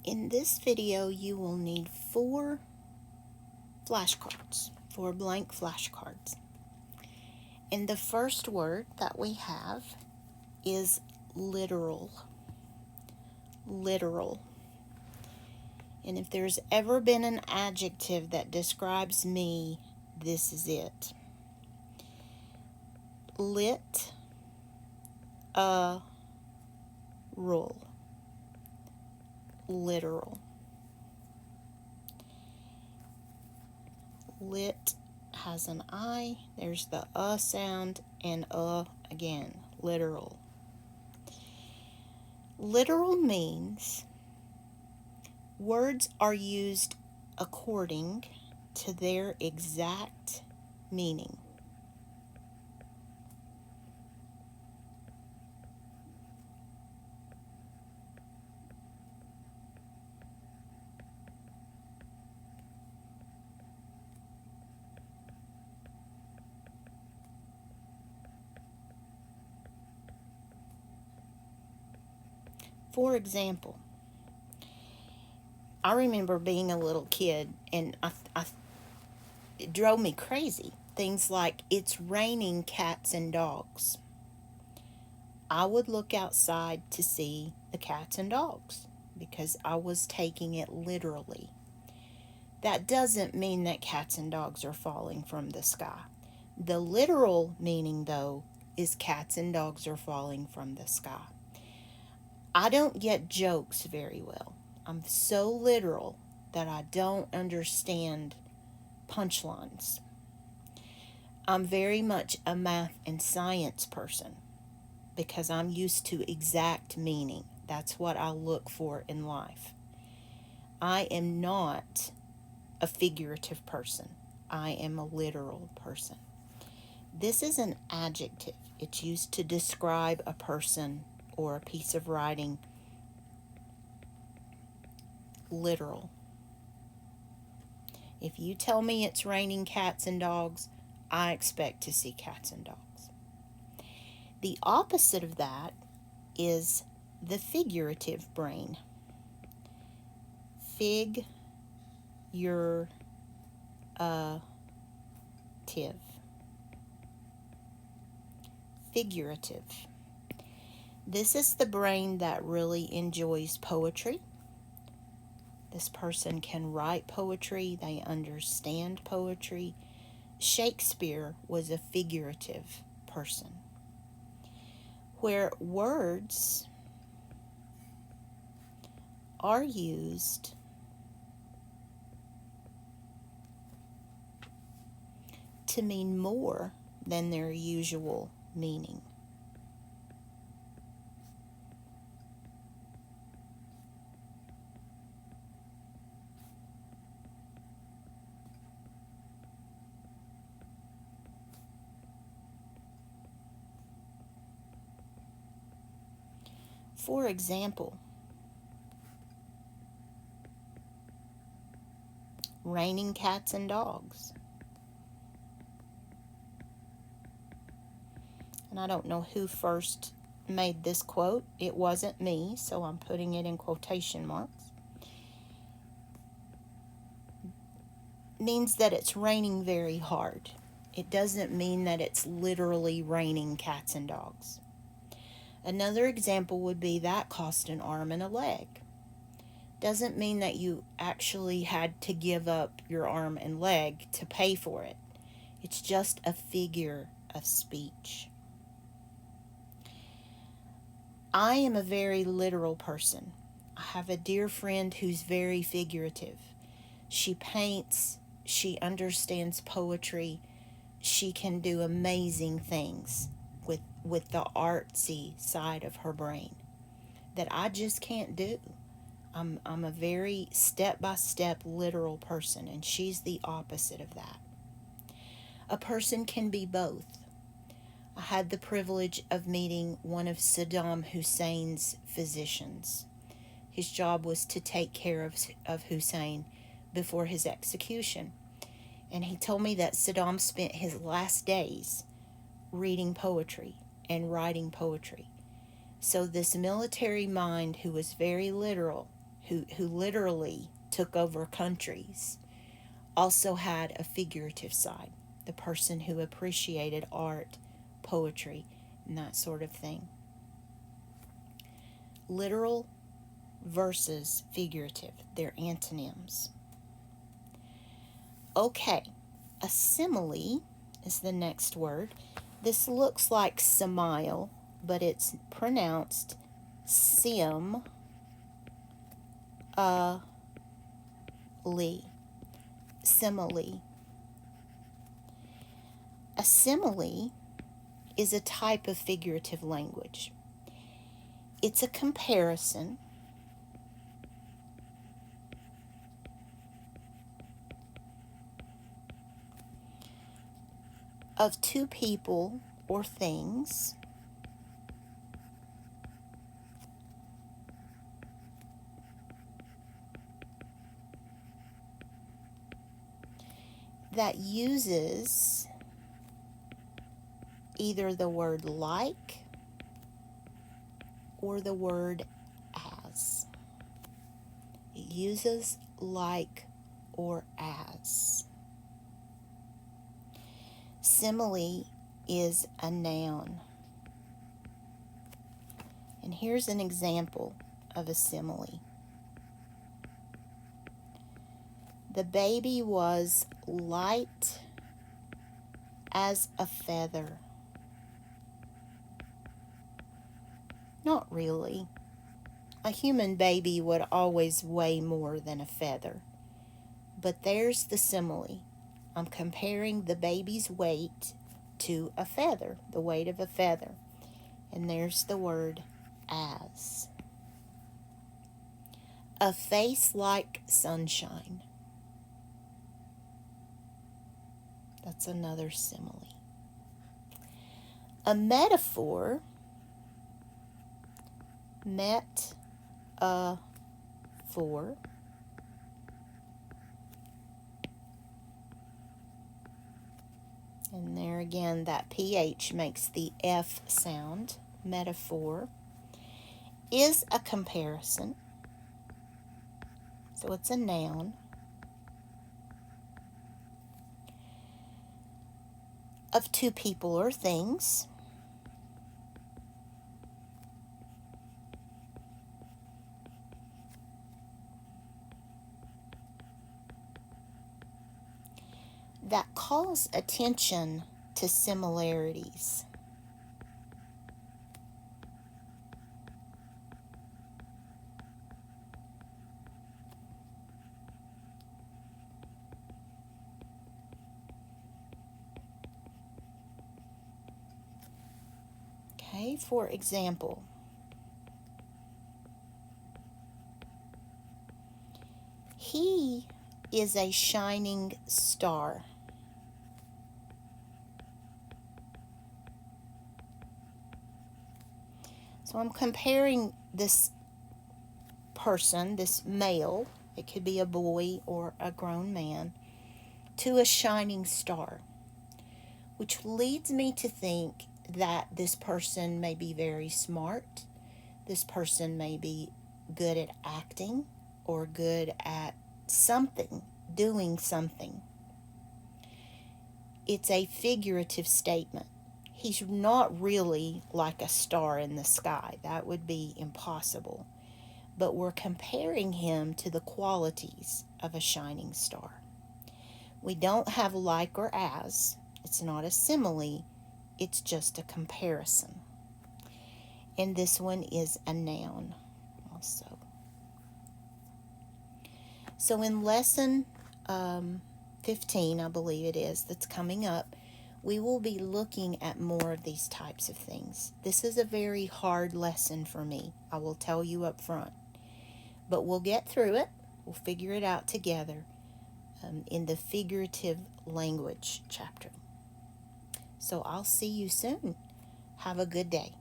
In this video, you will need 4 flashcards, 4 blank flashcards. And the first word that we have is literal. Literal. And if there's ever been an adjective that describes me, this is it. Lit-a-rule. Literal. Lit has an I, there's the sound, and again, literal. Literal means words are used according to their exact meaning. For example, I remember being a little kid and it drove me crazy. Things like, it's raining cats and dogs. I would look outside to see the cats and dogs because I was taking it literally. That doesn't mean that cats and dogs are falling from the sky. The literal meaning, though, is cats and dogs are falling from the sky. I don't get jokes very well. I'm so literal that I don't understand punchlines. I'm very much a math and science person because I'm used to exact meaning. That's what I look for in life. I am not a figurative person. I am a literal person. This is an adjective. It's used to describe a person or a piece of writing. Literal. If you tell me it's raining cats and dogs, I expect to see cats and dogs. The opposite of that is the figurative brain. Figurative. Figurative. This is the brain that really enjoys poetry. This person can write poetry. They understand poetry. Shakespeare was a figurative person, where words are used to mean more than their usual meaning. For example, raining cats and dogs. And I don't know who first made this quote. It wasn't me, so I'm putting it in quotation marks. Means that it's raining very hard. It doesn't mean that it's literally raining cats and dogs. Another example would be that cost an arm and a leg. Doesn't mean that you actually had to give up your arm and leg to pay for it. It's just a figure of speech. I am a very literal person. I have a dear friend who's very figurative. She paints, she understands poetry, she can do amazing things with the artsy side of her brain that I just can't do. I'm a very step-by-step literal person, and she's the opposite of that. A person can be both. I had the privilege of meeting one of Saddam Hussein's physicians. His job was to take care of Hussein before his execution. And he told me that Saddam spent his last days reading poetry and writing poetry. So this military mind who was very literal, who literally took over countries, also had a figurative side. The person who appreciated art, poetry, and that sort of thing. Literal versus figurative, they're antonyms. Okay, a simile is the next word. This looks like simile, but it's pronounced sim lee. Simile. A simile is a type of figurative language. It's a comparison of two people or things that uses either the word like or the word as. It uses like or as. Simile is a noun. And here's an example of a simile. The baby was light as a feather. Not really. A human baby would always weigh more than a feather. But there's the simile. I'm comparing the baby's weight to a feather, the weight of a feather. And there's the word as. A face like sunshine. That's another simile. A metaphor, met-a-for, and there again that PH makes the F sound, metaphor, is a comparison. So it's a noun. Of two people or things. That calls attention to similarities. Okay, for example, he is a shining star. So I'm comparing this person, this male, it could be a boy or a grown man, to a shining star, which leads me to think that this person may be very smart. This person may be good at acting or good at something, doing something. It's a figurative statement. He's not really like a star in the sky. That would be impossible. But we're comparing him to the qualities of a shining star. We don't have like or as. It's not a simile. It's just a comparison. And this one is a noun also. So in lesson 15, I believe it is, that's coming up, we will be looking at more of these types of things. This is a very hard lesson for me, I will tell you up front. But we'll get through it. We'll figure it out together in the Figurative Language chapter. So I'll see you soon. Have a good day.